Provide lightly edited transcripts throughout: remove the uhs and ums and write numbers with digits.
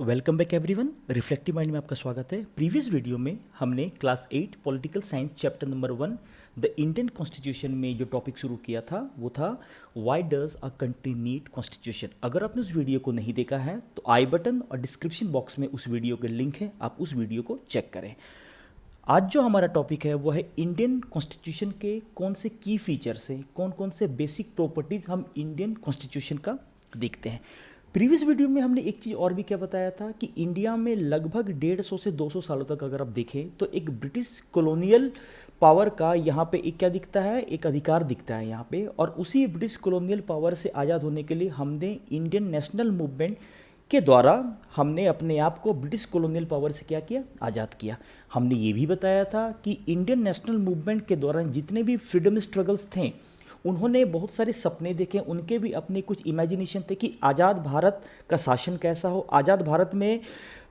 Welcome back everyone. Reflective mind में आपका स्वागत है। प्रीवियस वीडियो में हमने class 8 political science chapter number 1 the Indian constitution में जो टॉपिक शुरू किया था वो था why does a country need constitution. अगर आपने उस वीडियो को नहीं देखा है तो आई बटन और डिस्क्रिप्शन बॉक्स में उस वीडियो के लिंक है, आप उस वीडियो को चेक करें। आज जो हमारा टॉपिक है वो है इंडियन कॉन्स्टिट्यूशन के कौन से की फीचर्स हैं, कौन कौन से बेसिक प्रॉपर्टीज हम इंडियन कॉन्स्टिट्यूशन का देखते हैं। प्रीवियस वीडियो में हमने एक चीज़ और भी क्या बताया था कि इंडिया में लगभग 150 से 200 सालों तक अगर आप देखें तो एक ब्रिटिश कॉलोनियल पावर का यहाँ पे एक क्या दिखता है, एक अधिकार दिखता है यहाँ पे। और उसी ब्रिटिश कॉलोनियल पावर से आज़ाद होने के लिए हमने इंडियन नेशनल मूवमेंट के द्वारा हमने अपने आप को ब्रिटिश कॉलोनियल पावर से क्या किया, आज़ाद किया। हमने ये भी बताया था कि इंडियन नेशनल मूवमेंट के दौरान जितने भी फ्रीडम स्ट्रगल्स थे उन्होंने बहुत सारे सपने देखे, उनके भी अपने कुछ इमेजिनेशन थे कि आज़ाद भारत का शासन कैसा हो, आज़ाद भारत में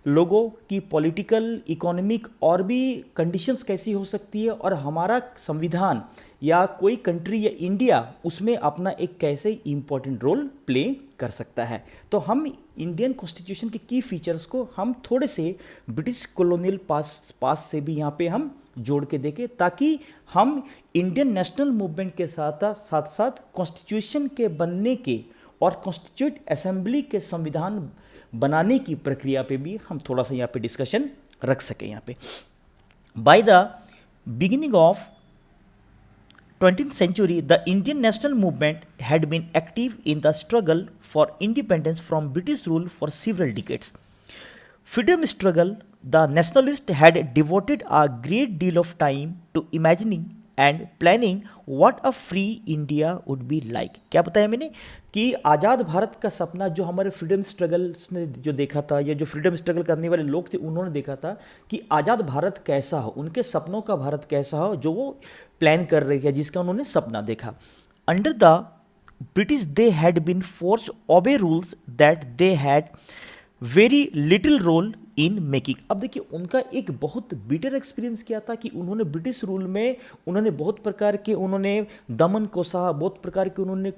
लोगों की पॉलिटिकल, इकोनॉमिक और भी कंडीशंस कैसी हो सकती है और हमारा संविधान या कोई कंट्री या इंडिया उसमें अपना एक कैसे इम्पोर्टेंट रोल प्ले कर सकता है। तो हम इंडियन कॉन्स्टिट्यूशन के की फीचर्स को हम थोड़े से ब्रिटिश कॉलोनियल पास से भी यहाँ पे हम जोड़ के देखें ताकि हम इंडियन नेशनल मूवमेंट के साथ साथ कॉन्स्टिट्यूशन के बनने के और कॉन्स्टिट्यूट असेंबली के संविधान बनाने की प्रक्रिया पे भी हम थोड़ा सा यहाँ पे डिस्कशन रख सकें। यहाँ पे by the beginning of 20th century, the Indian national movement had been active in the struggle for independence from British rule for several decades. Freedom struggle, the nationalists had devoted a great deal of time to imagining and planning what a free India would be like. क्या बताया मैंने कि आज़ाद भारत का सपना जो हमारे freedom struggles ने जो देखा था या जो फ्रीडम स्ट्रगल करने वाले लोग थे उन्होंने देखा था कि आज़ाद भारत कैसा हो, उनके सपनों का भारत कैसा हो जो वो प्लान कर रहे थे, जिसका उन्होंने सपना देखा। Under the British they had been forced obey rules that they had very little role in making. अब देखिए उनका एक बहुत बिटर एक्सपीरियंस क्या था कि उन्होंने ब्रिटिश रूल में उन्होंने बहुत प्रकार के उन्होंने दमन को सहा, बहुत प्रकार के उन्होंने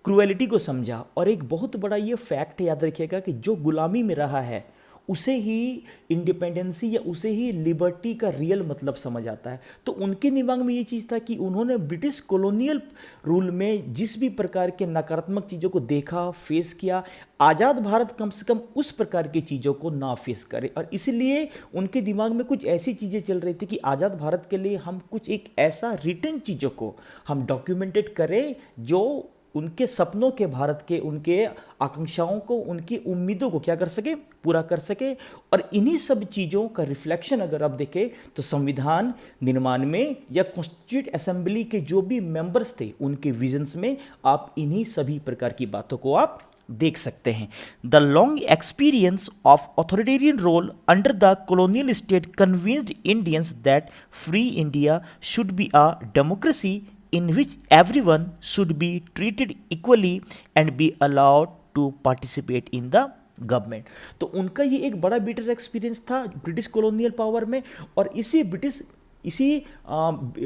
क्रूएलिटी को समझा। और एक बहुत बड़ा ये फैक्ट याद रखिएगा कि जो गुलामी में रहा है उसे ही इंडिपेंडेंसी या उसे ही लिबर्टी का रियल मतलब समझ आता है। तो उनके दिमाग में ये चीज़ था कि उन्होंने ब्रिटिश कॉलोनियल रूल में जिस भी प्रकार के नकारात्मक चीज़ों को देखा, फेस किया, आज़ाद भारत कम से कम उस प्रकार की चीज़ों को ना फेस करे। और इसलिए उनके दिमाग में कुछ ऐसी चीज़ें चल रही थी कि आज़ाद भारत के लिए हम कुछ एक ऐसा रिटर्न चीज़ों को हम डॉक्यूमेंटेड करें जो उनके सपनों के भारत के, उनके आकांक्षाओं को, उनकी उम्मीदों को क्या कर सके, पूरा कर सके। और इन्हीं सब चीज़ों का रिफ्लेक्शन अगर आप देखें तो संविधान निर्माण में या कॉन्स्टिट्यूट असेंबली के जो भी मेंबर्स थे उनके विजन्स में आप इन्हीं सभी प्रकार की बातों को आप देख सकते हैं। The long experience of authoritarian rule under the colonial state convinced Indians that free India should be a democracy in which everyone should be treated equally and be allowed to participate in the government. तो उनका ये एक बड़ा bitter experience था British colonial power में। और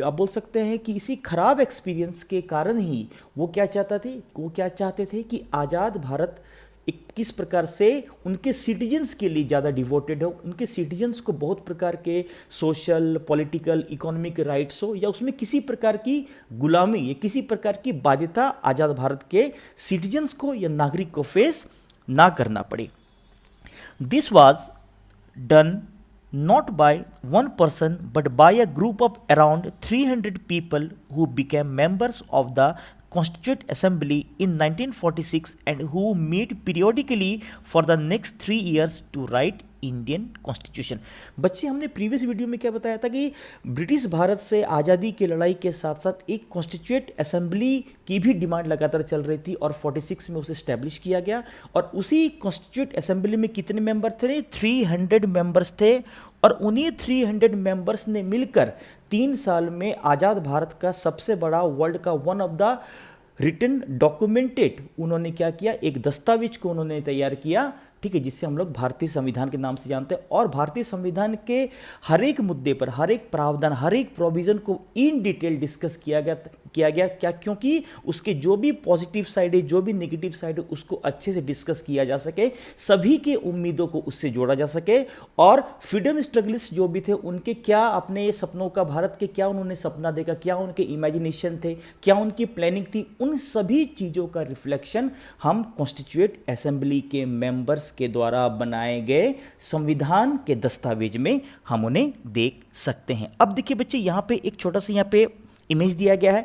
आप बोल सकते हैं कि इसी खराब एक्सपीरियंस के कारण ही वो क्या चाहते थे कि आज़ाद भारत किस प्रकार से उनके सिटीजन्स के लिए ज़्यादा डिवोटेड हो, उनके सिटीजन्स को बहुत प्रकार के सोशल, पॉलिटिकल, इकोनॉमिक राइट्स हो या उसमें किसी प्रकार की गुलामी या किसी प्रकार की बाध्यता आज़ाद भारत के सिटीजन्स को या नागरिक को फेस ना करना पड़े। This was done not by one person but by a group of around 300 people who became members of the Constituent Assembly in 1946 and who meet periodically for the next 3 years to write Indian constitution. बच्चे हमने previous video में क्या बताया था कि British Bharat से आज़ादी की लड़ाई के साथ साथ एक कॉन्स्टिट्यूट असेंबली की भी डिमांड लगातार चल रही थी और 46 में उसे स्टैब्लिश किया गया। और उसी कॉन्स्टिट्यूट असेंबली में कितने मेंबर थे? 300 मेंबर्स थे। और उन्हीं 300 मेंबर्स ने मिलकर 3 साल में आज़ाद भारत का सबसे बड़ा वर्ल्ड का one of the written documented उन्होंने क्या किया, एक दस्तावेज को उन्होंने तैयार किया, ठीक है, जिससे हम लोग भारतीय संविधान के नाम से जानते हैं। और भारतीय संविधान के हर एक मुद्दे पर, हर एक प्रावधान, हर एक प्रोविजन को इन डिटेल डिस्कस किया गया किया गया, क्या? क्योंकि उसके जो भी पॉजिटिव साइड है, जो भी नेगेटिव साइड है, उसको अच्छे से डिस्कस किया जा सके, सभी के उम्मीदों को उससे जोड़ा जा सके, और फ्रीडम स्ट्रगलिस्ट जो भी थे उनके क्या अपने सपनों का, भारत के क्या उन्होंने सपना देखा, क्या उनके इमेजिनेशन थे, क्या उनकी प्लानिंग थी, उन सभी चीज़ों का रिफ्लेक्शन हम कॉन्स्टिट्यूएंट असेंबली के मेंबर्स के द्वारा बनाए गए संविधान के दस्तावेज में हम उन्हें देख सकते हैं। अब देखिए बच्चे, यहाँ पे एक छोटा सा यहाँ पे इमेज दिया गया है।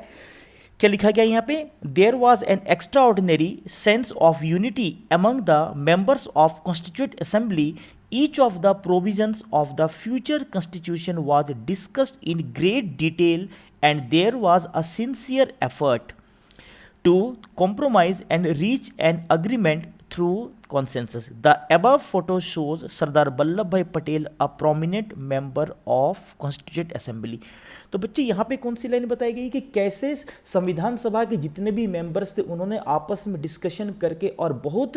क्या लिखा गया यहाँ पे? There was an extraordinary sense of unity among the members of constituent assembly. Each of the provisions of the future constitution was discussed in great detail, and there was a sincere effort to compromise and reach an agreement through consensus. The above photo shows Sardar Vallabhbhai Patel, a prominent member of Constituent Assembly. तो बच्चे यहाँ पे कौन सी line बताई गई कि कैसे संविधान सभा के जितने भी मेंबर्स थे उन्होंने आपस में डिस्कशन करके और बहुत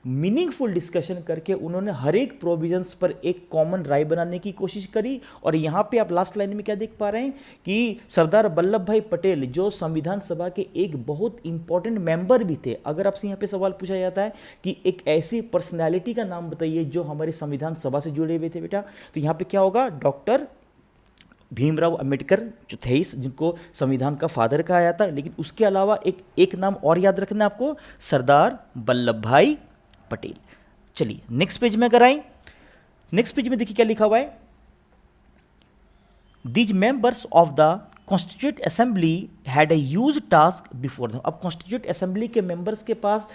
मीनिंगफुल डिस्कशन करके उन्होंने हर एक प्रोविजंस पर एक कॉमन राय बनाने की कोशिश करी। और यहाँ पे आप लास्ट लाइन में क्या देख पा रहे हैं कि सरदार वल्लभ भाई पटेल जो संविधान सभा के एक बहुत इंपॉर्टेंट मेंबर भी थे। अगर आपसे यहाँ पे सवाल पूछा जाता है कि एक ऐसी पर्सनैलिटी का नाम बताइए जो हमारे संविधान सभा से जुड़े हुए थे बेटा, तो यहाँ पे क्या होगा? डॉक्टर भीमराव अंबेडकर जो थे, जिनको संविधान का फादर कहा जाता है। लेकिन उसके अलावा एक नाम और याद रखना है आपको, सरदार वल्लभ भाई पटेल। चलिए नेक्स्ट पेज में अगर आए, नेक्स्ट पेज में देखिए क्या लिखा हुआ है। These members of the constituent assembly had a huge task before them. अब कॉन्स्टिट्यूएंट असेंबली के मेंबर्स के पास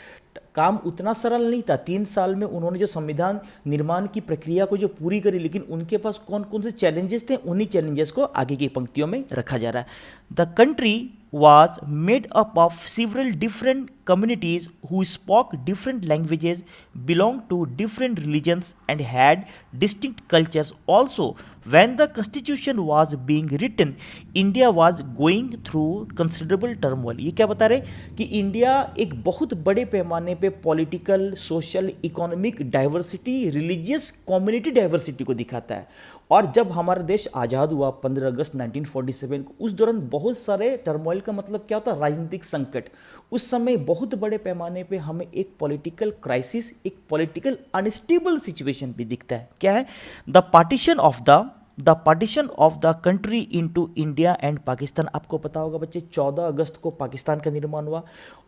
काम उतना सरल नहीं था। 3 साल में उन्होंने जो संविधान निर्माण की प्रक्रिया को जो पूरी करी, लेकिन उनके पास कौन कौन से चैलेंजेस थे, उन्हीं चैलेंजेस को आगे की पंक्तियों में रखा जा रहा है। The country was made up of several different communities who spoke different languages, belonged to different religions, and had distinct cultures. Also, when the constitution was being written, India was going through considerable turmoil. ये क्या बता रहे कि India एक बहुत बड़े पैमाने पे political, social, economic diversity, religious community diversity को दिखाता है। और जब हमारा देश आज़ाद हुआ 15 अगस्त 1947 को, उस दौरान बहुत सारे टर्मोइल का मतलब क्या होता है? राजनीतिक संकट। उस समय बहुत बड़े पैमाने पे हमें एक पॉलिटिकल क्राइसिस, एक पॉलिटिकल अनस्टेबल सिचुएशन भी दिखता है। क्या है? The partition of the country into India and Pakistan. आपको पता होगा बच्चे, 14 अगस्त को पाकिस्तान का निर्माण हुआ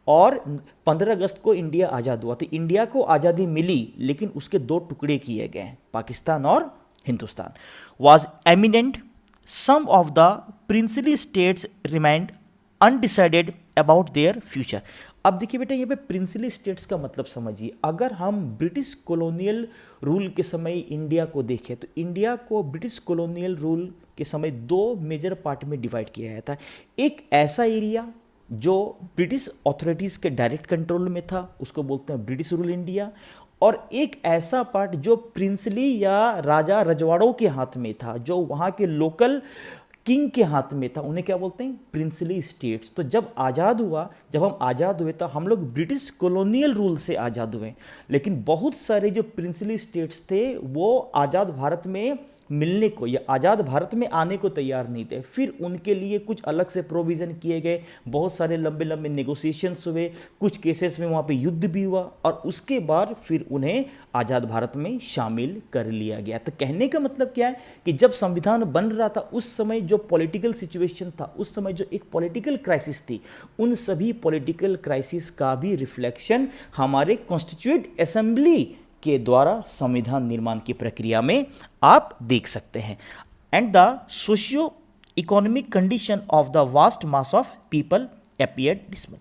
और 15 अगस्त को इंडिया आज़ाद हुआ। तो इंडिया को आज़ादी मिली, लेकिन उसके 2 टुकड़े किए गए, पाकिस्तान और Hindustan. was eminent. Some of the princely states remained undecided about their future. अब देखिए बेटा, यहाँ पे प्रिंसली स्टेट्स का मतलब समझिए। अगर हम ब्रिटिश कॉलोनियल रूल के समय इंडिया को देखें तो इंडिया को ब्रिटिश कॉलोनियल रूल के समय 2 मेजर पार्ट में डिवाइड किया गया था। एक ऐसा एरिया जो ब्रिटिश अथॉरिटीज़ के डायरेक्ट कंट्रोल में था, उसको बोलते हैं ब्रिटिश रूल इंडिया, और एक ऐसा पार्ट जो प्रिंसली या राजा रजवाड़ों के हाथ में था, जो वहाँ के लोकल किंग के हाथ में था, उन्हें क्या बोलते हैं? Princely states. तो जब आज़ाद हुआ, जब हम आज़ाद हुए तो हम लोग ब्रिटिश कॉलोनियल रूल से आज़ाद हुए, लेकिन बहुत सारे जो प्रिंसली स्टेट्स थे वो आज़ाद भारत में मिलने को या आज़ाद भारत में आने को तैयार नहीं थे। फिर उनके लिए कुछ अलग से प्रोविज़न किए गए, बहुत सारे लंबे लंबे नेगोशिएशंस हुए, कुछ केसेस में वहाँ पे युद्ध भी हुआ, और उसके बाद फिर उन्हें आज़ाद भारत में शामिल कर लिया गया। तो कहने का मतलब क्या है कि जब संविधान बन रहा था उस समय जो पॉलिटिकल सिचुएशन था, उस समय जो एक पॉलिटिकल क्राइसिस थी, उन सभी पॉलिटिकल क्राइसिस का भी रिफ्लेक्शन हमारे कॉन्स्टिट्यूएंट असेंबली के द्वारा संविधान निर्माण की प्रक्रिया में आप देख सकते हैं। And the socio economic condition of the vast mass of people appeared dismal.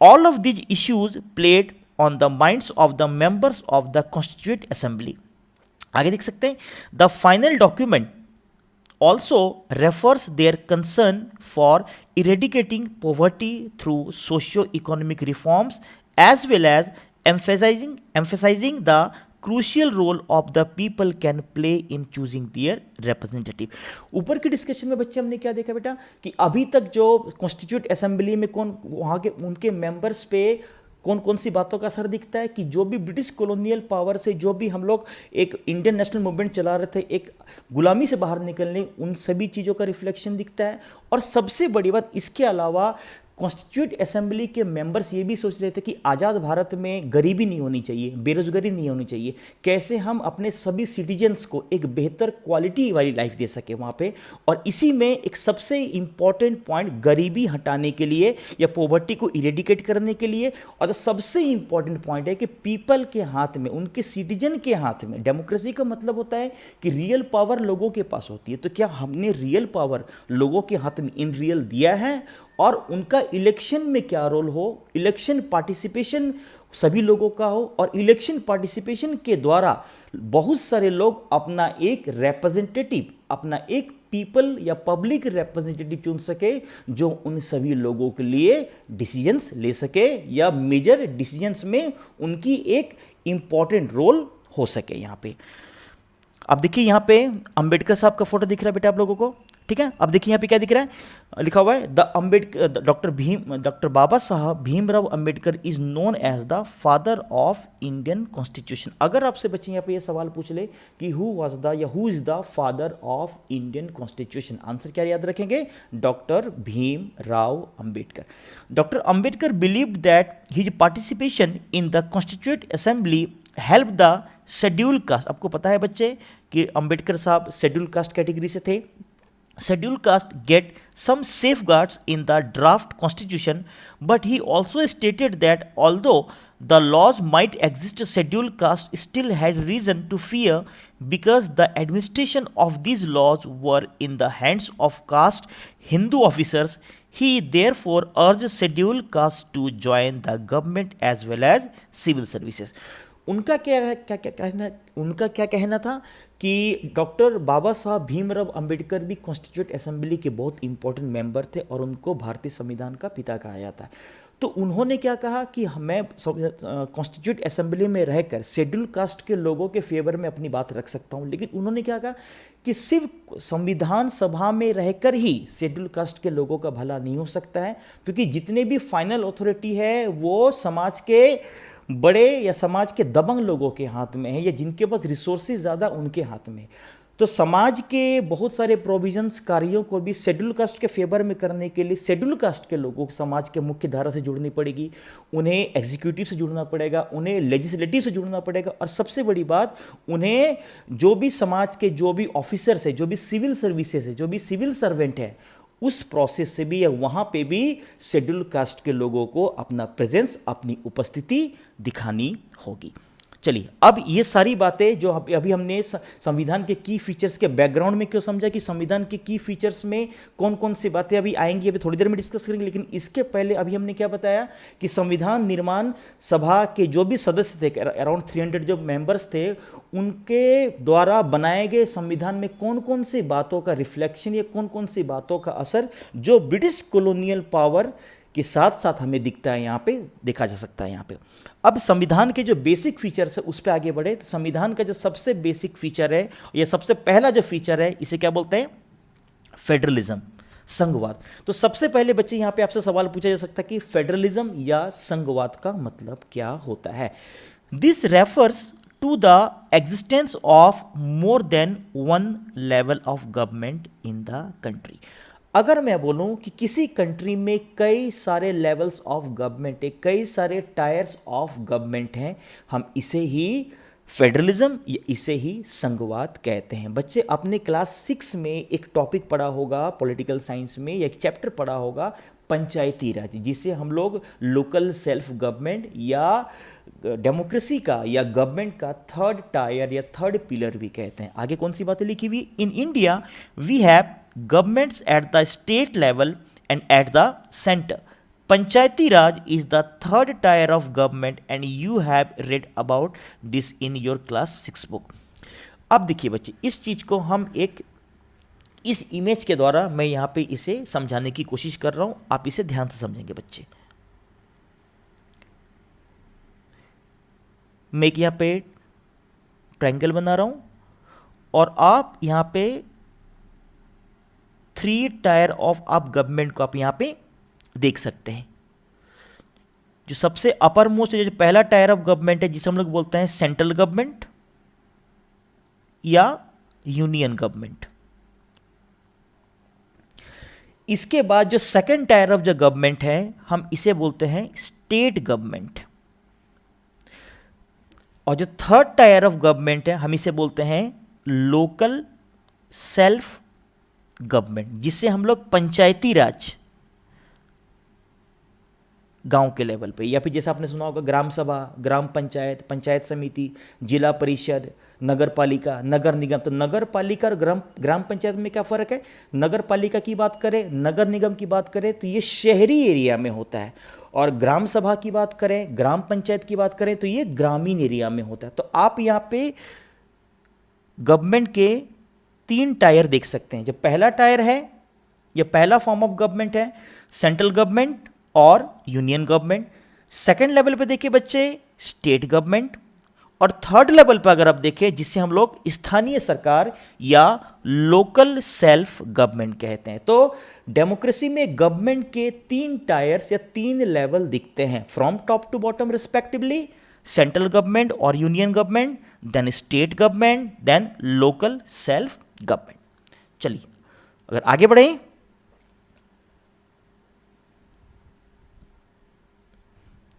All of these issues played on the minds of the members of the constituent assembly. आगे देख सकते हैं, the final document also refers their concern for eradicating poverty through socio-economic reforms, as well as emphasizing the crucial role of the people can play in choosing their representative. ऊपर की discussion में बच्चे हमने क्या देखा बेटा कि अभी तक जो कॉन्स्टिट्यूट असेंबली में कौन वहाँ के उनके मेंबर्स पे कौन कौन सी बातों का असर दिखता है कि जो भी ब्रिटिश कॉलोनियल पावर से जो भी हम लोग एक इंडियन नेशनल मूवमेंट चला रहे थे, एक गुलामी से बाहर निकलने, उन सभी चीज़ों का रिफ्लेक्शन दिखता है। और सबसे बड़ी बात, इसके अलावा कॉन्स्टिट्यूट असेंबली के मेंबर्स ये भी सोच रहे थे कि आज़ाद भारत में गरीबी नहीं होनी चाहिए, बेरोजगारी नहीं होनी चाहिए, कैसे हम अपने सभी सिटीजन्स को एक बेहतर क्वालिटी वाली लाइफ दे सके वहाँ पे। और इसी में एक सबसे इम्पॉर्टेंट पॉइंट गरीबी हटाने के लिए या पॉवर्टी को इरेडिकेट करने के लिए, और सबसे इम्पॉर्टेंट पॉइंट है कि पीपल के हाथ में, उनके सिटीजन के हाथ में, डेमोक्रेसी का मतलब होता है कि रियल पावर लोगों के पास होती है। तो क्या हमने रियल पावर लोगों के हाथ में इन रियल दिया है? और उनका इलेक्शन में क्या रोल हो, इलेक्शन पार्टिसिपेशन सभी लोगों का हो, और इलेक्शन पार्टिसिपेशन के द्वारा बहुत सारे लोग अपना एक रिप्रेजेंटेटिव, अपना एक पीपल या पब्लिक रिप्रेजेंटेटिव चुन सके, जो उन सभी लोगों के लिए डिसीजंस ले सके या मेजर डिसीजंस में उनकी एक इंपॉर्टेंट रोल हो सके। यहाँ पे अब देखिए, यहाँ पे अंबेडकर साहब का फोटो दिख रहा है बेटा आप लोगों को, ठीक है। अब देखिए यहाँ पे क्या दिख रहा है, लिखा हुआ है doctor Baba Saheb Bhimrao Ambedkar is known as the father of Indian constitution. अगर आपसे बच्चे यहाँ पे ये सवाल पूछ ले कि हु वाज द या who is the father of Indian constitution, answer क्या याद रखेंगे? Doctor Bhimrao Ambedkar. Doctor Ambedkar believed that his participation in the constituent assembly help the schedule caste. आपको पता है बच्चे कि अंबेडकर साहब शेड्यूल कास्ट कैटेगरी से थे। Scheduled caste get some safeguards in the draft constitution, but he also stated that although the laws might exist, scheduled caste still had reason to fear because the administration of these laws were in the hands of caste Hindu officers. He therefore urged scheduled caste to join the government as well as civil services. उनका क्या कहना था कि doctor Baba Saheb Bhimrao Ambedkar भी constitute assembly के बहुत important member थे और उनको भारतीय संविधान का पिता कहा जाता है। तो उन्होंने क्या कहा कि मैं कॉन्स्टिट्यूट असेंबली में रहकर शेड्यूल कास्ट के लोगों के फेवर में अपनी बात रख सकता हूं, लेकिन उन्होंने क्या कहा कि सिर्फ संविधान सभा में रहकर ही शेड्यूल कास्ट के लोगों का भला नहीं हो सकता है, क्योंकि जितने भी फाइनल अथॉरिटी है वो समाज के बड़े या समाज के दबंग लोगों के हाथ में है, या जिनके पास रिसोर्सेज ज़्यादा उनके हाथ में। तो समाज के बहुत सारे प्रोविजंस कार्यों को भी शेड्यूल कास्ट के फेवर में करने के लिए शेड्यूल कास्ट के लोगों को समाज के मुख्य धारा से जुड़नी पड़ेगी, उन्हें एग्जीक्यूटिव से जुड़ना पड़ेगा, उन्हें लेजिस्लेटिव से जुड़ना पड़ेगा, और सबसे बड़ी बात, उन्हें जो भी समाज के जो भी ऑफिसर्स है, जो भी सिविल सर्विसेज है, जो भी सिविल सर्वेंट है, उस प्रोसेस से भी या वहाँ पे भी शेड्यूल कास्ट के लोगों को अपना प्रेजेंस, अपनी उपस्थिति दिखानी होगी। चलिए, अब ये सारी बातें जो अभी हमने संविधान के की फीचर्स के बैकग्राउंड में क्यों समझा कि संविधान के की फीचर्स में कौन कौन सी बातें अभी आएंगी, अभी थोड़ी देर में डिस्कस करेंगे। लेकिन इसके पहले अभी हमने क्या बताया कि संविधान निर्माण सभा के जो भी सदस्य थे, अराउंड 300 जो मेंबर्स थे, उनके द्वारा बनाए गए संविधान में कौन कौन सी बातों का रिफ्लेक्शन या कौन कौन सी बातों का असर जो ब्रिटिश कॉलोनियल पावर के साथ साथ हमें दिखता है, यहाँ पे देखा जा सकता है। यहाँ पे अब संविधान के जो बेसिक फीचर्स है उस पर आगे बढ़े तो संविधान का जो सबसे बेसिक फीचर है, या सबसे पहला जो फीचर है, इसे क्या बोलते हैं? फेडरलिज्म, संघवाद। तो सबसे पहले बच्चे यहाँ पे आपसे सवाल पूछा जा सकता है कि फेडरलिज्म या संघवाद का मतलब क्या होता है? This refers to the existence of more than one level of government in the country. अगर मैं बोलूं कि किसी कंट्री में कई सारे लेवल्स ऑफ गवर्नमेंट है, कई सारे टायर्स ऑफ गवर्नमेंट हैं, हम इसे ही फेडरलिज्म या इसे ही संघवाद कहते हैं। बच्चे अपने क्लास 6 में एक टॉपिक पढ़ा होगा पॉलिटिकल साइंस में, या एक चैप्टर पढ़ा होगा पंचायती राज, जिसे हम लोग लोकल सेल्फ गवर्नमेंट या डेमोक्रेसी का या गवर्नमेंट का थर्ड टायर या थर्ड पिलर भी कहते हैं। आगे कौन सी बातें लिखी हुई? In India we have governments at the state level and at the centre. Panchayati Raj is the third tier of government and you have read about this in your class 6 book. अब देखिए बच्चे, इस चीज को हम इस इमेज के द्वारा मैं यहाँ पे इसे समझाने की कोशिश कर रहा हूं, आप इसे ध्यान से समझेंगे बच्चे। मैं एक यहाँ पे ट्रायंगल बना रहा हूं और आप यहाँ पे 3 टायर ऑफ आप गवर्नमेंट को आप यहाँ पे देख सकते हैं। जो सबसे अपर मोस्ट जो पहला टायर ऑफ गवर्नमेंट है जिसे हम लोग बोलते हैं सेंट्रल गवर्नमेंट या यूनियन गवर्नमेंट। इसके बाद जो सेकंड टायर ऑफ जो गवर्नमेंट है हम इसे बोलते हैं स्टेट गवर्नमेंट, और जो थर्ड टायर ऑफ गवर्नमेंट है हम इसे बोलते हैं लोकल सेल्फ गवर्नमेंट, जिसे हम लोग पंचायती राज गांव के लेवल पे, या फिर जैसा आपने सुना होगा ग्राम सभा, ग्राम पंचायत, पंचायत समिति, जिला परिषद, नगर पालिका, नगर निगम। तो नगर पालिका और ग्राम पंचायत में क्या फ़र्क है? नगर पालिका की बात करें, नगर निगम की बात करें तो ये शहरी एरिया में होता है, और ग्राम सभा की बात करें, ग्राम पंचायत की बात करें तो ये ग्रामीण एरिया में होता है। तो आप यहाँ पे गवर्नमेंट के 3 टायर देख सकते हैं। जो पहला टायर है, ये पहला फॉर्म ऑफ गवर्नमेंट है, सेंट्रल गवर्नमेंट और यूनियन गवर्नमेंट। सेकेंड लेवल पे देखिए बच्चे स्टेट गवर्नमेंट, और थर्ड लेवल पर अगर आप देखें जिसे हम लोग स्थानीय सरकार या लोकल सेल्फ गवर्नमेंट कहते हैं। तो डेमोक्रेसी में गवर्नमेंट के 3 टायर्स या 3 लेवल दिखते हैं, from top to bottom respectively, central government और union government, then state government, then local self government. चलिए अगर आगे बढ़ें,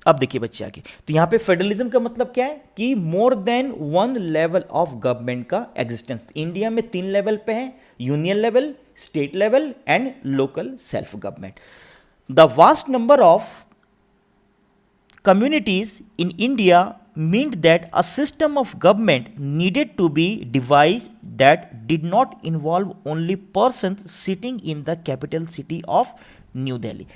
अब देखिए बच्चे आगे, तो यहां पे फेडरलिज्म का मतलब क्या है कि more than 1 level of government का एग्जिस्टेंस। इंडिया में 3 लेवल पे है, union level, state level and local self government. The vast number of communities in India meant that a system of government needed to be devised that did not involve only persons sitting in the capital city of New Delhi।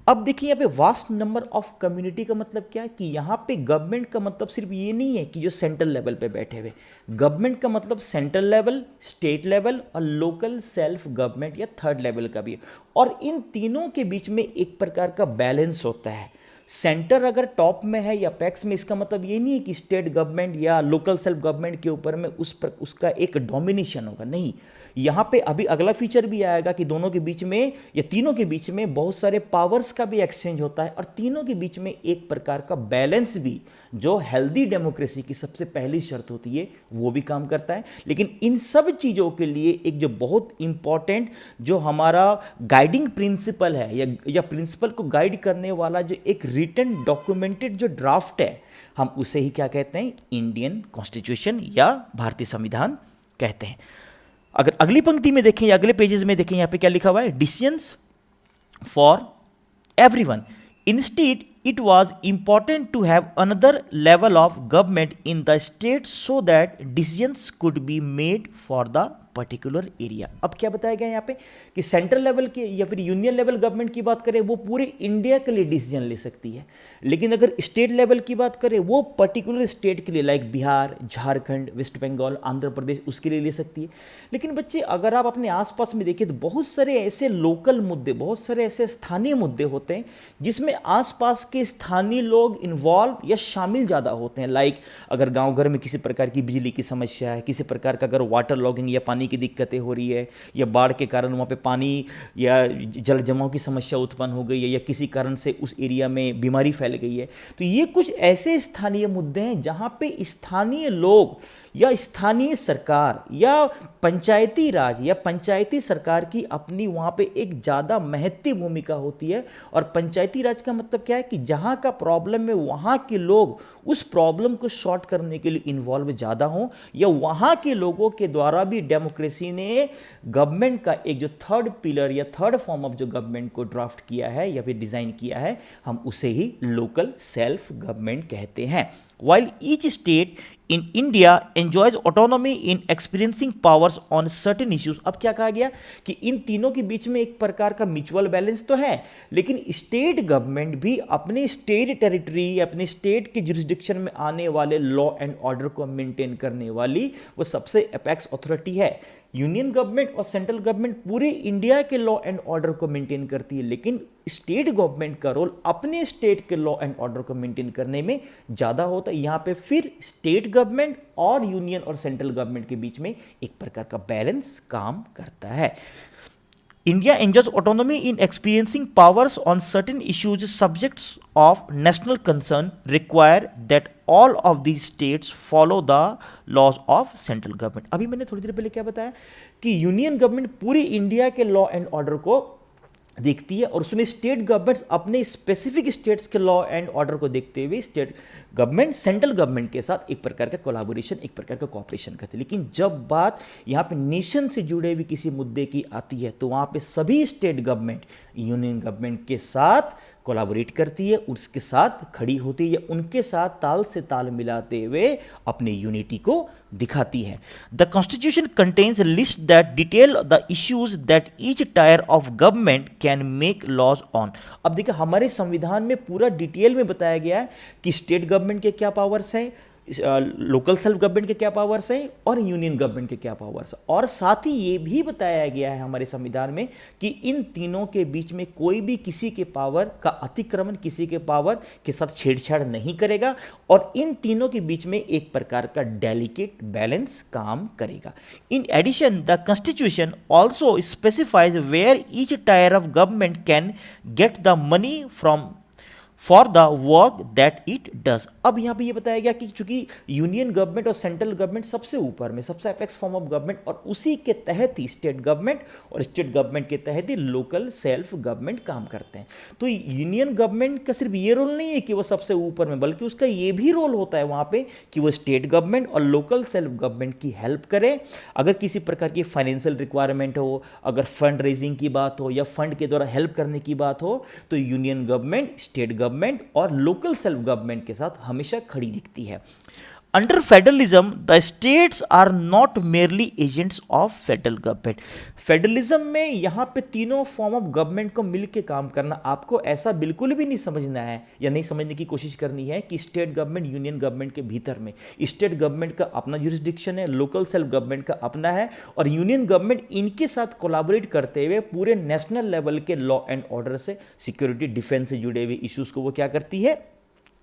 अब देखिए यहाँ पे vast number of community का मतलब क्या है कि यहाँ पे गवर्नमेंट का मतलब सिर्फ ये नहीं है कि जो सेंट्रल लेवल पे बैठे हुए, गवर्नमेंट का मतलब सेंट्रल लेवल, स्टेट लेवल और लोकल सेल्फ गवर्नमेंट या थर्ड लेवल का भी है, और इन तीनों के बीच में एक प्रकार का बैलेंस होता है। सेंटर अगर टॉप में है या पैक्स में, इसका मतलब ये नहीं है कि स्टेट गवर्नमेंट या लोकल सेल्फ गवर्नमेंट के ऊपर में उसका एक डोमिनेशन होगा, नहीं। यहाँ पे अभी अगला फीचर भी आएगा कि दोनों के बीच में या तीनों के बीच में बहुत सारे पावर्स का भी एक्सचेंज होता है, और तीनों के बीच में एक प्रकार का बैलेंस भी, जो हेल्दी डेमोक्रेसी की सबसे पहली शर्त होती है, वो भी काम करता है। लेकिन इन सब चीज़ों के लिए एक जो बहुत इंपॉर्टेंट जो हमारा गाइडिंग प्रिंसिपल है या प्रिंसिपल को गाइड करने वाला जो एक रिटन डॉक्यूमेंटेड जो ड्राफ्ट है, हम उसे ही क्या कहते हैं? इंडियन कॉन्स्टिट्यूशन या भारतीय संविधान कहते हैं। अगर अगली पंक्ति में देखें या अगले पेजेस में देखें, यहाँ पे क्या लिखा हुआ है? Decisions for everyone. Instead it was important to have another level of government in the state so that decisions could be made for the particular area. अब क्या बताया गया यहाँ पे कि सेंट्रल लेवल के या फिर यूनियन लेवल गवर्नमेंट की बात करें, वो पूरे इंडिया के लिए डिसीजन ले सकती है, लेकिन अगर स्टेट लेवल की बात करें, वो पर्टिकुलर स्टेट के लिए, लाइक बिहार, झारखंड, वेस्ट बंगाल, आंध्र प्रदेश, उसके लिए ले सकती है। लेकिन बच्चे अगर आप अपने आसपास में देखिए तो बहुत सारे ऐसे लोकल मुद्दे, बहुत सारे ऐसे स्थानीय मुद्दे होते हैं जिसमें आसपास के स्थानीय लोग इन्वॉल्व या शामिल ज़्यादा होते हैं। लाइक अगर गाँव घर में किसी प्रकार की बिजली की समस्या है, किसी प्रकार का अगर वाटर लॉगिंग या पानी की दिक्कतें हो रही है, या बाढ़ के कारण वहाँ पे पानी या जल जमाव की समस्या उत्पन्न हो गई है, या किसी कारण से उस एरिया में बीमारी फैल गई है, तो ये कुछ ऐसे स्थानीय मुद्दे हैं जहाँ पे स्थानीय लोग या स्थानीय सरकार या पंचायती राज या पंचायती सरकार की अपनी वहाँ पे एक ज़्यादा महत्वपूर्ण भूमिका होती है। और पंचायती राज का मतलब क्या है कि जहाँ का प्रॉब्लम है वहाँ के लोग उस प्रॉब्लम को सॉर्ट करने के लिए इन्वॉल्व ज़्यादा हों, या वहाँ के लोगों के द्वारा भी डेमोक्रेसी ने गवर्नमेंट का एक जो थर्ड पिलर या थर्ड फॉर्म ऑफ जो गवर्नमेंट को ड्राफ्ट किया है या फिर डिज़ाइन किया है, हम उसे ही लोकल सेल्फ गवर्नमेंट कहते हैं। While each state in India enjoys autonomy in experiencing powers on certain issues। अब क्या कहा गया कि इन तीनों के बीच में एक प्रकार का म्यूचुअल बैलेंस तो है, लेकिन स्टेट गवर्नमेंट भी अपने स्टेट टेरिटरी, अपने स्टेट के जुरिस्डिक्शन में आने वाले लॉ एंड ऑर्डर को मेंटेन करने वाली वो सबसे एपेक्स अथॉरिटी है। यूनियन गवर्नमेंट और सेंट्रल गवर्नमेंट पूरे इंडिया के लॉ एंड ऑर्डर को मेंटेन करती है, लेकिन स्टेट गवर्नमेंट का रोल अपने स्टेट के लॉ एंड ऑर्डर को मेंटेन करने में ज़्यादा होता है। यहाँ पे फिर स्टेट गवर्नमेंट और यूनियन और सेंट्रल गवर्नमेंट के बीच में एक प्रकार का बैलेंस काम करता है। India enjoys autonomy in experiencing powers on certain issues. Subjects of national concern require that all of these states follow the laws of central government. अभी मैंने थोड़ी देर पहले क्या बताया कि यूनियन गवर्नमेंट पूरी इंडिया के लॉ एंड ऑर्डर को देखती है और उसमें स्टेट गवर्नमेंट्स अपने स्पेसिफिक स्टेट्स के लॉ एंड ऑर्डर को देखते हुए स्टेट गवर्नमेंट सेंट्रल गवर्नमेंट के साथ एक प्रकार का कोलैबोरेशन, एक प्रकार का कोऑपरेशन करते हैं। लेकिन जब बात यहाँ पे नेशन से जुड़े हुए किसी मुद्दे की आती है तो वहाँ पे सभी स्टेट गवर्नमेंट यूनियन गवर्नमेंट के साथ कोलैबोरेट करती है, उसके साथ खड़ी होती है, उनके साथ ताल से ताल मिलाते हुए अपने यूनिटी को दिखाती है। The constitution contains list that detail the issues that each tier of government can make laws on. अब देखिए हमारे संविधान में पूरा डिटेल में बताया गया है कि स्टेट गवर्नमेंट के क्या पावर्स हैं, लोकल सेल्फ गवर्नमेंट के क्या पावर्स हैं और यूनियन गवर्नमेंट के क्या पावर्स हैं, और साथ ही ये भी बताया गया है हमारे संविधान में कि इन तीनों के बीच में कोई भी किसी के पावर का अतिक्रमण, किसी के पावर के साथ छेड़छाड़ नहीं करेगा और इन तीनों के बीच में एक प्रकार का डेलिकेट बैलेंस काम करेगा। In addition the constitution also specifies where each tier of government can get the money from for the work that it does. अब यहाँ पे ये बताया गया कि चूंकि यूनियन गवर्नमेंट और सेंट्रल गवर्नमेंट सबसे ऊपर में, सबसे अपेक्स फॉर्म ऑफ गवर्नमेंट, और उसी के तहत ही स्टेट गवर्नमेंट और स्टेट गवर्नमेंट के तहत ही लोकल सेल्फ गवर्नमेंट काम करते हैं। तो यूनियन गवर्नमेंट का सिर्फ ये रोल नहीं है कि वो सबसे ऊपर में, बल्कि उसका ये भी रोल होता है वहाँ पे कि वो स्टेट गवर्नमेंट और लोकल सेल्फ गवर्नमेंट की हेल्प करे। अगर किसी प्रकार की फाइनेंशियल रिक्वायरमेंट हो, अगर फंड रेजिंग की बात हो या फंड के द्वारा हेल्प करने की बात हो, तो यूनियन गवर्नमेंट, स्टेट गवर्नमेंट और लोकल सेल्फ गवर्नमेंट के साथ हमेशा खड़ी दिखती है। Under federalism the states are not merely agents of federal government. Federalism में यहाँ पे तीनों फॉर्म ऑफ गवर्नमेंट को मिलकर काम करना, आपको ऐसा बिल्कुल भी नहीं समझना है या नहीं समझने की कोशिश करनी है कि स्टेट गवर्नमेंट यूनियन गवर्नमेंट के भीतर में, स्टेट गवर्नमेंट का अपना जुरिस्डिक्शन है, लोकल सेल्फ गवर्नमेंट का अपना है, और यूनियन गवर्नमेंट इनके साथ कोलैबोरेट करते हुए पूरे नेशनल लेवल के लॉ एंड ऑर्डर से, सिक्योरिटी डिफेंस से जुड़े हुए इश्यूज को वो क्या करती है,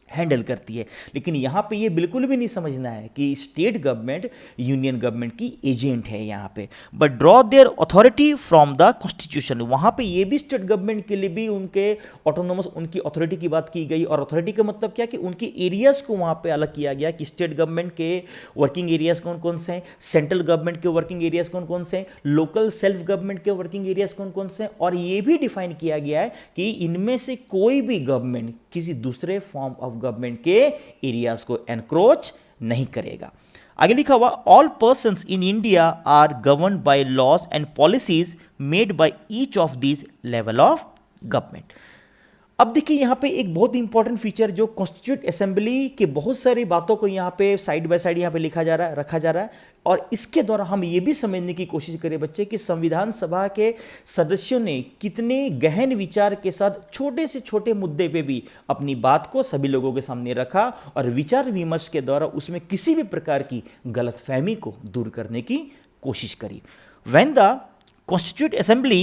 हैंडल करती है। लेकिन यहाँ पे ये बिल्कुल भी नहीं समझना है कि स्टेट गवर्नमेंट यूनियन गवर्नमेंट की एजेंट है यहाँ पे, but draw there authority from the constitution. वहाँ पे ये भी स्टेट गवर्नमेंट के लिए भी उनके ऑटोनोमस, उनकी अथॉरिटी की बात की गई, और अथॉरिटी का मतलब क्या कि उनके एरियाज को वहाँ पे अलग किया गया कि स्टेट गवर्नमेंट के वर्किंग एरियाज कौन कौन से हैं, सेंट्रल गवर्नमेंट के वर्किंग एरियाज कौन कौन से हैं, लोकल सेल्फ गवर्नमेंट के वर्किंग एरियाज कौन कौन से हैं, और ये भी डिफाइन किया गया है कि इनमें से कोई भी गवर्नमेंट किसी दूसरे फॉर्म ऑफ गवर्नमेंट के एरियाज को एनक्रोच नहीं करेगा। आगे लिखा हुआ, all persons in India are governed by laws and policies made by each of this level of government. अब देखिए यहाँ पे एक बहुत इंपॉर्टेंट फीचर जो कॉन्स्टिट्यूट असेंबली के बहुत सारी बातों को यहाँ पे साइड बाय साइड यहाँ पे लिखा जा रहा है, रखा जा रहा है, और इसके द्वारा हम ये भी समझने की कोशिश करें बच्चे कि संविधान सभा के सदस्यों ने कितने गहन विचार के साथ छोटे से छोटे मुद्दे पे भी अपनी बात को सभी लोगों के सामने रखा और विचार विमर्श के द्वारा उसमें किसी भी प्रकार की गलतफहमी को दूर करने की कोशिश करी। When the constituent assembly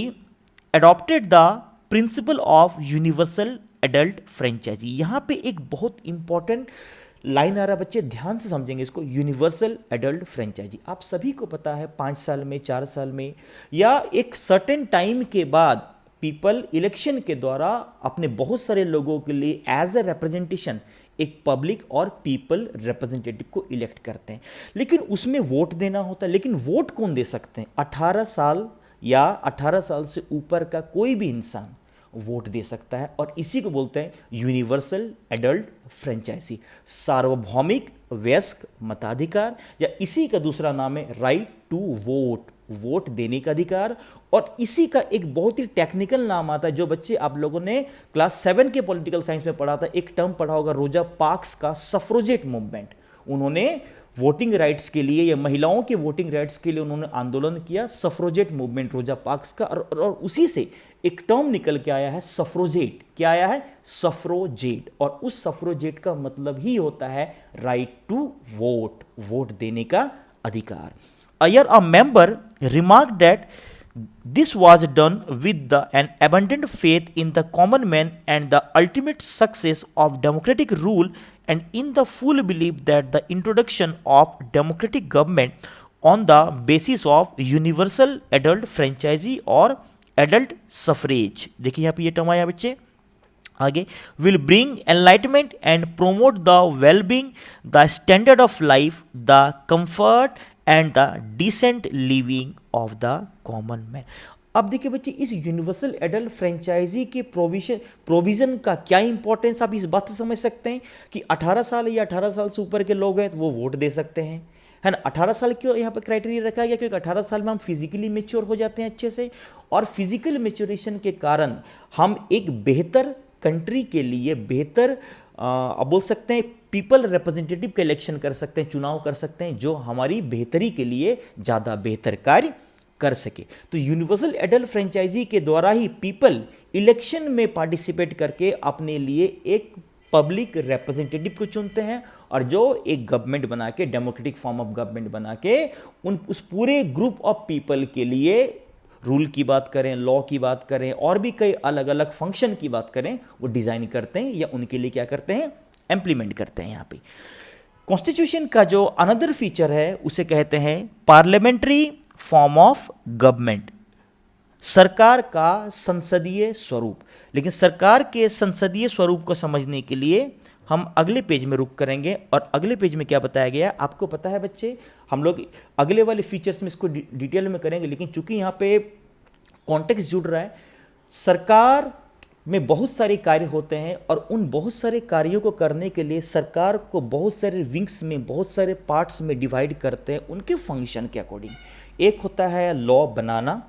adopted the principle of universal adult franchise, यहाँ पे एक बहुत इंपॉर्टेंट लाइन आ रहा है बच्चे, ध्यान से समझेंगे इसको। यूनिवर्सल एडल्ट फ्रेंचाइजी, आप सभी को पता है 5 साल में, 4 साल में या एक सर्टेन टाइम के बाद पीपल इलेक्शन के द्वारा अपने बहुत सारे लोगों के लिए एज ए रिप्रेजेंटेशन एक पब्लिक और पीपल रिप्रेजेंटेटिव को इलेक्ट करते हैं, लेकिन उसमें वोट देना होता है। लेकिन वोट कौन दे सकते हैं? 18 साल या 18 साल से ऊपर का कोई भी इंसान वोट दे सकता है, और इसी को बोलते हैं यूनिवर्सल एडल्ट फ्रेंचाइजी, सार्वभौमिक वयस्क मताधिकार, या इसी का दूसरा नाम है राइट टू वोट, वोट देने का अधिकार। और इसी का एक बहुत ही टेक्निकल नाम आता है जो बच्चे आप लोगों ने क्लास 7 के पॉलिटिकल साइंस में पढ़ा था, एक टर्म पढ़ा होगा रोजा पार्क्स का, सफ्रोजेट मूवमेंट। उन्होंने वोटिंग राइट्स के लिए या महिलाओं के वोटिंग राइट्स के लिए उन्होंने आंदोलन किया, सफ्रोजेट मूवमेंट रोजा पार्क्स का, और उसी से एक टर्म निकल के आया है सफ्रोजेट। क्या आया है? सफ्रोजेट। और उस सफ्रोजेट का मतलब ही होता है राइट टू वोट, वोट देने का अधिकार। Ayyar a member remark that this was done with an abundant faith in the common man and the ultimate success of democratic rule, and in the full belief that the introduction of democratic government on the basis of universal adult franchisee or adult suffrage, देखिए यहाँ पे ये term आया बच्चे आगे, will bring enlightenment and promote the wellbeing, the standard of life, the comfort and the decent living of the common man. अब देखिए बच्चे, इस यूनिवर्सल एडल्ट फ्रेंचाइजी के प्रोविजन का क्या इंपॉर्टेंस आप इस बात से समझ सकते हैं कि 18 साल या 18 साल से ऊपर के लोग हैं तो वो वोट दे सकते हैं, है ना। 18 साल क्यों यहाँ पे क्राइटेरिया रखा गया? क्योंकि 18 साल में हम फिजिकली मेच्योर हो जाते हैं अच्छे से, और फिजिकल मेच्योरेशन के कारण हम एक बेहतर कंट्री के लिए बेहतर अब बोल सकते हैं पीपल रिप्रेजेंटेटिव का इलेक्शन कर सकते हैं, चुनाव कर सकते हैं जो हमारी बेहतरी के लिए ज़्यादा बेहतर कार्य कर सके। तो यूनिवर्सल एडल्ट फ्रेंचाइजी के द्वारा ही पीपल इलेक्शन में पार्टिसिपेट करके अपने लिए एक पब्लिक रिप्रेजेंटेटिव को चुनते हैं, और जो एक गवर्नमेंट बना के, डेमोक्रेटिक फॉर्म ऑफ गवर्नमेंट बना के उस पूरे ग्रुप ऑफ पीपल के लिए रूल की बात करें, लॉ की बात करें, और भी कई अलग अलग फंक्शन की बात करें, वो डिजाइन करते हैं या उनके लिए क्या करते हैं, इम्प्लीमेंट करते हैं। यहाँ पे कॉन्स्टिट्यूशन का जो अनदर फीचर है उसे कहते हैं पार्लियामेंट्री फॉर्म ऑफ गवर्नमेंट, सरकार का संसदीय स्वरूप। लेकिन सरकार के संसदीय स्वरूप को समझने के लिए हम अगले पेज में रुक करेंगे, और अगले पेज में क्या बताया गया आपको पता है बच्चे। हम लोग अगले वाले फीचर्स में इसको डिटेल में करेंगे, लेकिन चूंकि यहाँ पे कॉन्टेक्स्ट जुड़ रहा है, सरकार में बहुत सारे कार्य होते हैं, और उन बहुत सारे कार्यों को करने के लिए सरकार को बहुत सारे विंग्स में, बहुत सारे पार्ट्स में डिवाइड करते हैं उनके फंक्शन के अकॉर्डिंग। एक होता है लॉ बनाना,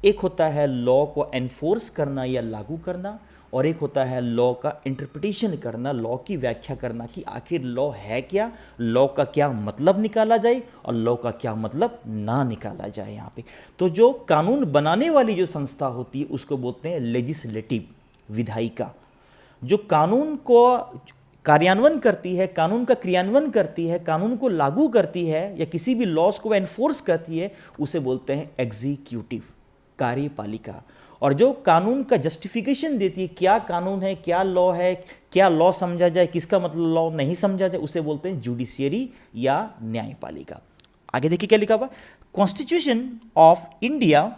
एक होता है लॉ को एनफोर्स करना या लागू करना, और एक होता है लॉ का इंटरप्रिटेशन करना, लॉ की व्याख्या करना कि आखिर लॉ है क्या, लॉ का क्या मतलब निकाला जाए और लॉ का क्या मतलब ना निकाला जाए। यहाँ पे तो जो कानून बनाने वाली जो संस्था होती है उसको बोलते हैं लेजिस्लेटिव, विधायिका। जो कानून को कार्यान्वयन करती है, कानून का क्रियान्वयन करती है, कानून को लागू करती है या किसी भी लॉज को एनफोर्स करती है, उसे बोलते हैं एग्जीक्यूटिव, कार्यपालिका। और जो कानून का जस्टिफिकेशन देती है, क्या कानून है, क्या लॉ है, क्या लॉ समझा जाए, किसका मतलब लॉ नहीं समझा जाए, उसे बोलते हैं जुडिशियरी या न्यायपालिका। आगे देखिए क्या लिखा हुआ, constitution of India,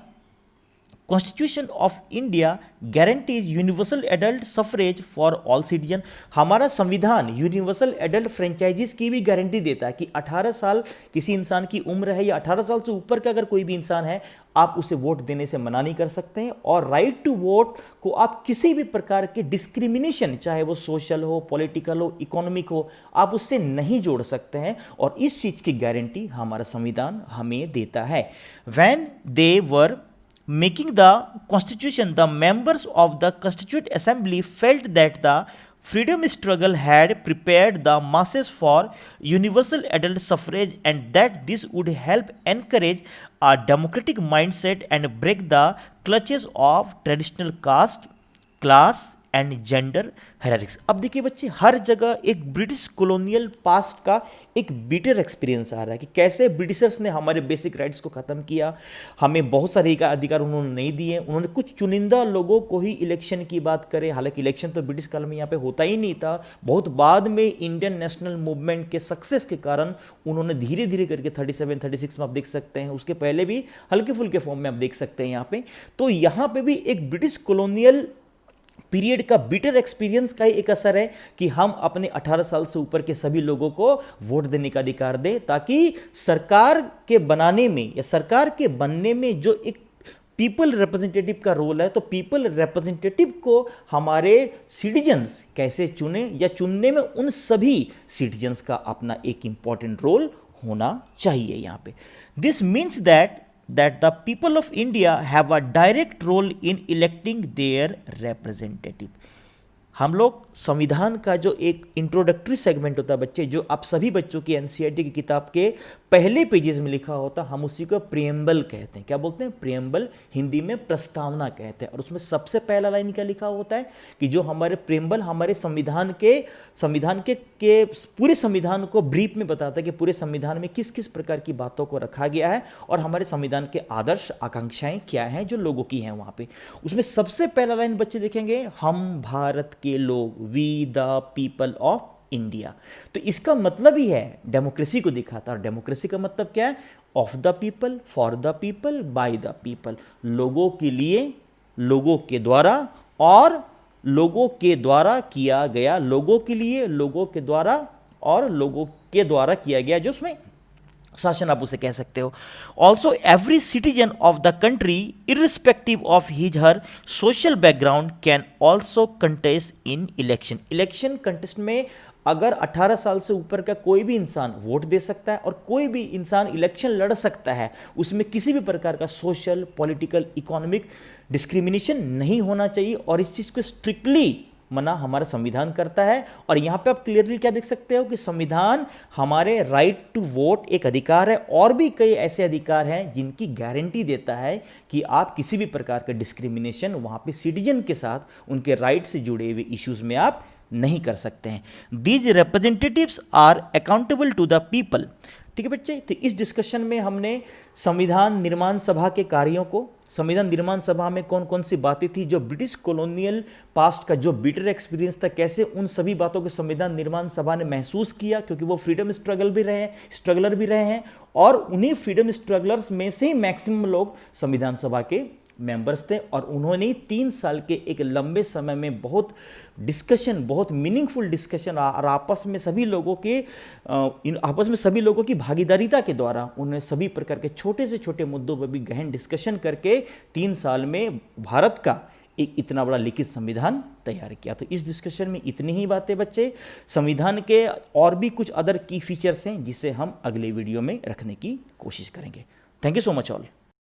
constitution of India guarantees universal adult suffrage for all citizen. हमारा संविधान यूनिवर्सल एडल्ट फ्रेंचाइजीज की भी गारंटी देता है कि 18 साल किसी इंसान की उम्र है या 18 साल से ऊपर का अगर कोई भी इंसान है, आप उसे वोट देने से मना नहीं कर सकते हैं। और राइट टू वोट को आप किसी भी प्रकार के डिस्क्रिमिनेशन, चाहे वो सोशल हो, पॉलिटिकल हो, इकोनॉमिक हो, आप उससे नहीं जोड़ सकते हैं, और इस चीज की गारंटी हमारा संविधान हमें देता है। When they were making the constitution, the members of the constituent assembly felt that the freedom struggle had prepared the masses for universal adult suffrage, and that this would help encourage a democratic mindset and break the clutches of traditional caste, class and gender hierarchies. अब देखिए बच्चे, हर जगह एक British colonial past का एक bitter experience आ रहा है कि कैसे ब्रिटिशर्स ने हमारे बेसिक राइट्स को ख़त्म किया, हमें बहुत सारे अधिकार उन्होंने नहीं दिए, उन्होंने कुछ चुनिंदा लोगों को ही इलेक्शन की बात करें। हालांकि इलेक्शन तो ब्रिटिश काल में यहाँ पे होता ही नहीं था, बहुत बाद में इंडियन नेशनल मूवमेंट के सक्सेस के कारण उन्होंने धीरे धीरे करके 37, 36 में आप देख सकते हैं, उसके पहले भी हल्के फुल्के फॉर्म में आप देख सकते हैं यहाँ पे। तो यहाँ पे भी एक ब्रिटिश कॉलोनियल पीरियड का बिटर एक्सपीरियंस का ही एक असर है कि हम अपने 18 साल से ऊपर के सभी लोगों को वोट देने का अधिकार दें, ताकि सरकार के बनाने में या सरकार के बनने में जो एक पीपल रिप्रेजेंटेटिव का रोल है, तो पीपल रिप्रेजेंटेटिव को हमारे सिटीजन्स कैसे चुने या चुनने में उन सभी सिटीजन्स का अपना एक इंपॉर्टेंट रोल होना चाहिए यहाँ पे। This means that the people of India have a direct role in electing their representative। हम लोग संविधान का जो एक इंट्रोडक्टरी सेगमेंट होता है बच्चे, जो आप सभी बच्चों की एनसीईआरटी की किताब के पहले पेजेस में लिखा होता, हम उसी को प्रियम्बल कहते हैं। क्या बोलते हैं? प्रियम्बल, हिंदी में प्रस्तावना कहते हैं। और उसमें सबसे पहला लाइन क्या लिखा होता है कि जो हमारे प्रियम्बल हमारे संविधान के पूरे संविधान को ब्रीफ में बताता है कि पूरे संविधान में किस किस प्रकार की बातों को रखा गया है और हमारे संविधान के आदर्श आकांक्षाएं क्या हैं जो लोगों की हैं वहां पे। उसमें सबसे पहला लाइन बच्चे देखेंगे, हम भारत के लोग, we the people of India. तो इसका मतलब ही है डेमोक्रेसी को दिखाता है। और डेमोक्रेसी का मतलब क्या है? Of the people, for the people, by the people, लोगों के लिए, लोगों के द्वारा और लोगों के द्वारा किया गया, लोगों के लिए, लोगों के द्वारा और लोगों के द्वारा किया गया, जो उसमें शासन आप उसे कह सकते हो। Also every citizen of the country irrespective of his her social background can also contest in election. Election contest में अगर 18 साल से ऊपर का कोई भी इंसान वोट दे सकता है और कोई भी इंसान इलेक्शन लड़ सकता है, उसमें किसी भी प्रकार का सोशल, पॉलिटिकल, इकोनॉमिक डिस्क्रिमिनेशन नहीं होना चाहिए और इस चीज़ को स्ट्रिक्टली मना हमारा संविधान करता है। और यहाँ पे आप क्लियरली क्या देख सकते हो कि संविधान हमारे राइट टू वोट एक अधिकार है और भी कई ऐसे अधिकार हैं जिनकी गारंटी देता है कि आप किसी भी प्रकार का डिस्क्रिमिनेशन वहाँ पे सिटीजन के साथ उनके राइट से जुड़े हुए इश्यूज में आप नहीं कर सकते हैं। These representatives are accountable to the people. ठीक है बच्चे, तो इस डिस्कशन में हमने संविधान निर्माण सभा के कार्यों को, संविधान निर्माण सभा में कौन कौन सी बातें थी, जो ब्रिटिश कॉलोनियल पास्ट का जो बिटर एक्सपीरियंस था, कैसे उन सभी बातों को संविधान निर्माण सभा ने महसूस किया, क्योंकि वो फ्रीडम स्ट्रगलर भी रहे हैं और उन्हीं फ्रीडम स्ट्रगलर्स में से ही मैक्सिमम लोग संविधान सभा के मेंबर्स थे। और उन्होंने 3 साल के एक लंबे समय में बहुत डिस्कशन, बहुत मीनिंगफुल डिस्कशन और आपस में सभी लोगों की भागीदारिता के द्वारा उन्होंने सभी प्रकार के छोटे से छोटे मुद्दों पर भी गहन डिस्कशन करके 3 साल में भारत का एक इतना बड़ा लिखित संविधान तैयार किया। तो इस डिस्कशन में इतनी ही बातें बच्चे। संविधान के और भी कुछ अदर की फीचर्स हैं जिसे हम अगले वीडियो में रखने की कोशिश करेंगे। Thank you so much all.